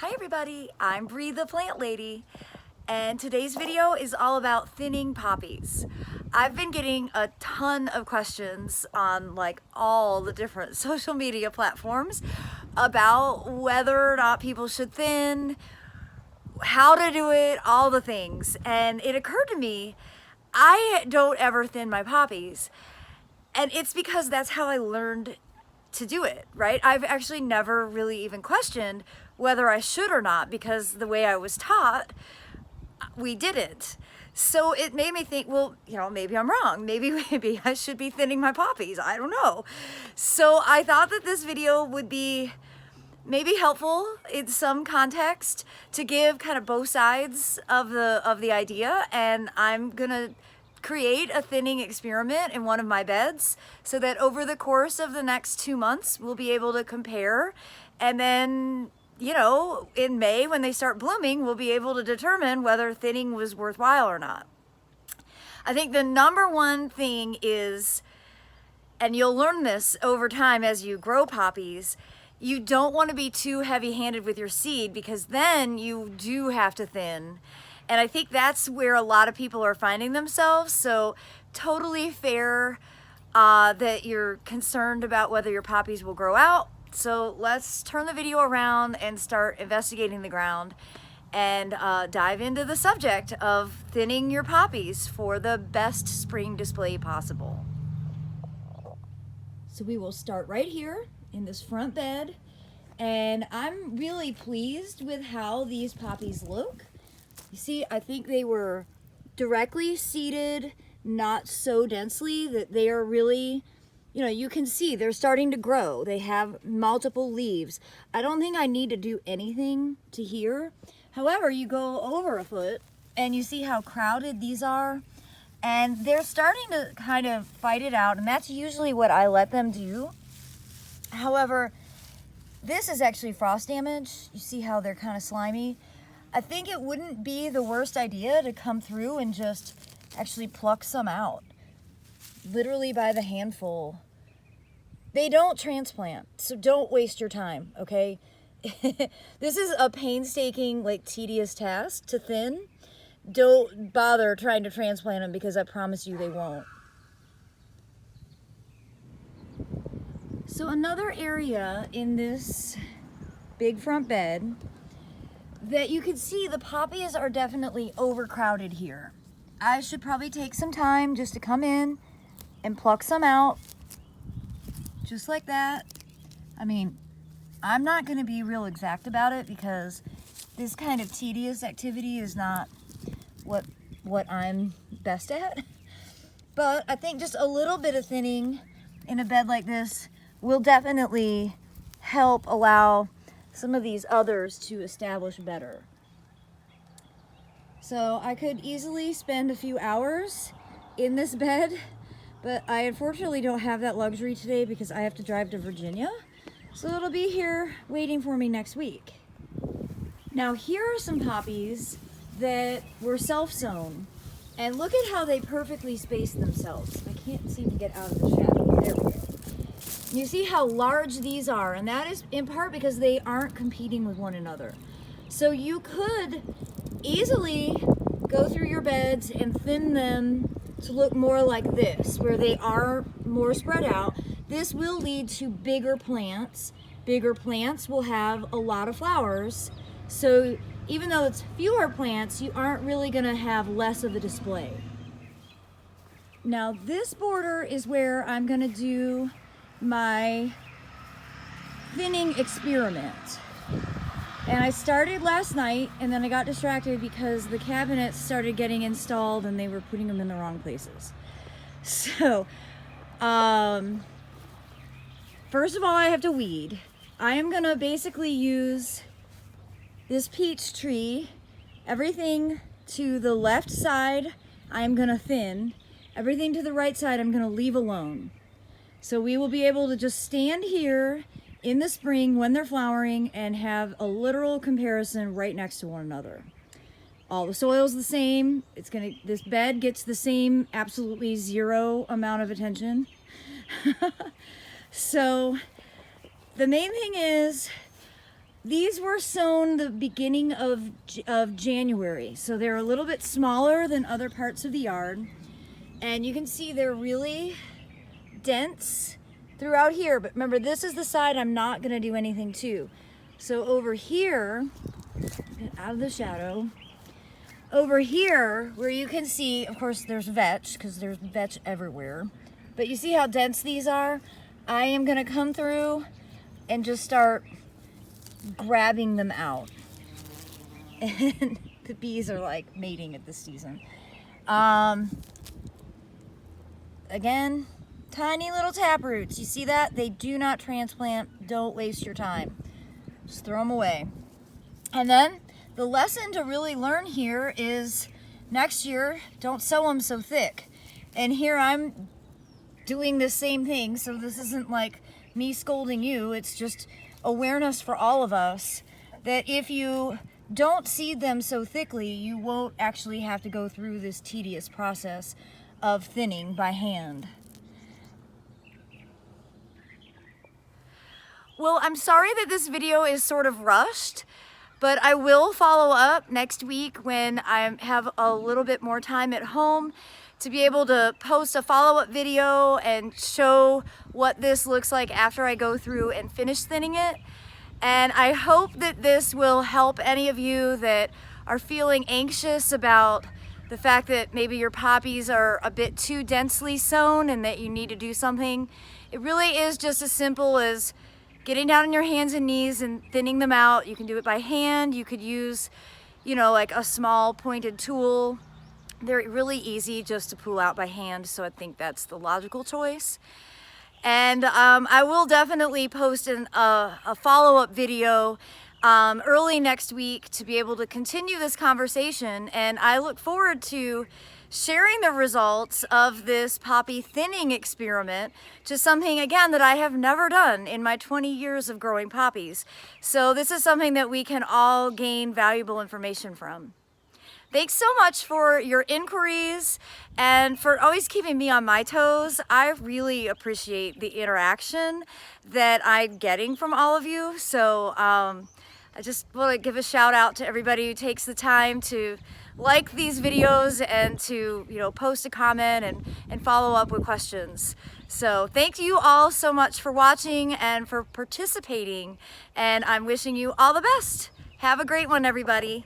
Hi everybody, I'm Bree the Plant Lady, and today's video is all about thinning poppies. I've been getting a ton of questions on like all the different social media platforms about whether or not people should thin, how to do it, all the things. And it occurred to me, I don't ever thin my poppies. And it's because that's how I learned to do it, right? I've actually never really even questioned whether I should or not, because the way I was taught, we didn't. So it made me think, well, maybe I'm wrong. Maybe I should be thinning my poppies. I don't know. So I thought that this video would be maybe helpful in some context to give kind of both sides of the idea, and I'm gonna create a thinning experiment in one of my beds so that over the course of the next 2 months we'll be able to compare, and then in May when they start blooming we'll be able to determine whether thinning was worthwhile or not. I think the number one thing is, and you'll learn this over time as you grow poppies, you don't want to be too heavy-handed with your seed, because then you do have to thin. And I think that's where a lot of people are finding themselves. So totally fair that you're concerned about whether your poppies will grow out. So let's turn the video around and start investigating the ground and dive into the subject of thinning your poppies for the best spring display possible. So we will start right here in this front bed, and I'm really pleased with how these poppies look. You see, I think they were directly seeded, not so densely that they are really, you can see they're starting to grow. They have multiple leaves. I don't think I need to do anything to here. However, you go over a foot and you see how crowded these are, and they're starting to kind of fight it out, and that's usually what I let them do. However, this is actually frost damage. You see how they're kind of slimy. I think it wouldn't be the worst idea to come through and just actually pluck some out, literally by the handful. They don't transplant, so don't waste your time, okay? This is a painstaking, tedious task to thin. Don't bother trying to transplant them, because I promise you they won't. So another area in this big front bed that you can see, the poppies are definitely overcrowded here. I should probably take some time just to come in and pluck some out, just like that. I mean, I'm not going to be real exact about it, because this kind of tedious activity is not what I'm best at. But I think just a little bit of thinning in a bed like this will definitely help allow some of these others to establish better. So I could easily spend a few hours in this bed, but I unfortunately don't have that luxury today because I have to drive to Virginia. So it'll be here waiting for me next week. Now here are some poppies that were self-sown, and look at how they perfectly space themselves. I can't seem to get out of the shadow. There we go. You see how large these are, and that is in part because they aren't competing with one another. So you could easily go through your beds and thin them to look more like this, where they are more spread out. This will lead to bigger plants. Bigger plants will have a lot of flowers. So even though it's fewer plants, you aren't really gonna have less of a display. Now this border is where I'm gonna do my thinning experiment. And I started last night, and then I got distracted because the cabinets started getting installed and they were putting them in the wrong places. So, first of all, I have to weed. I am gonna basically use this peach tree. Everything to the left side, I'm gonna thin. Everything to the right side, I'm gonna leave alone. So we will be able to just stand here in the spring when they're flowering and have a literal comparison right next to one another. All the soil's the same. This bed gets the same absolutely zero amount of attention. So the main thing is These were sown the beginning of January, so they're a little bit smaller than other parts of the yard. And you can see they're really dense throughout here. But remember, this is the side I'm not gonna do anything to. So over here, get out of the shadow, over here where you can see, of course, there's vetch, because there's vetch everywhere. But you see how dense these are? I am gonna come through and just start grabbing them out. And the bees are like mating at this season. Again, tiny little tap roots. You see that? They do not transplant. Don't waste your time. Just throw them away. And then the lesson to really learn here is next year, don't sow them so thick. And here I'm doing the same thing, so this isn't like me scolding you, it's just awareness for all of us that if you don't seed them so thickly, you won't actually have to go through this tedious process of thinning by hand. Well, I'm sorry that this video is sort of rushed, but I will follow up next week when I have a little bit more time at home to be able to post a follow-up video and show what this looks like after I go through and finish thinning it. And I hope that this will help any of you that are feeling anxious about the fact that maybe your poppies are a bit too densely sown and that you need to do something. It really is just as simple as getting down on your hands and knees and thinning them out. You can do it by hand. You could use, you know, like a small pointed tool. They're really easy just to pull out by hand, so I think that's the logical choice. And I will definitely post a follow-up video early next week to be able to continue this conversation, and I look forward to sharing the results of this poppy thinning experiment, just something, again, that I have never done in my 20 years of growing poppies. So this is something that we can all gain valuable information from. Thanks so much for your inquiries and for always keeping me on my toes. I really appreciate the interaction that I'm getting from all of you. So I just want to give a shout out to everybody who takes the time to like these videos and to, you know, post a comment and follow up with questions. So thank you all so much for watching and for participating, and I'm wishing you all the best. Have a great one, everybody.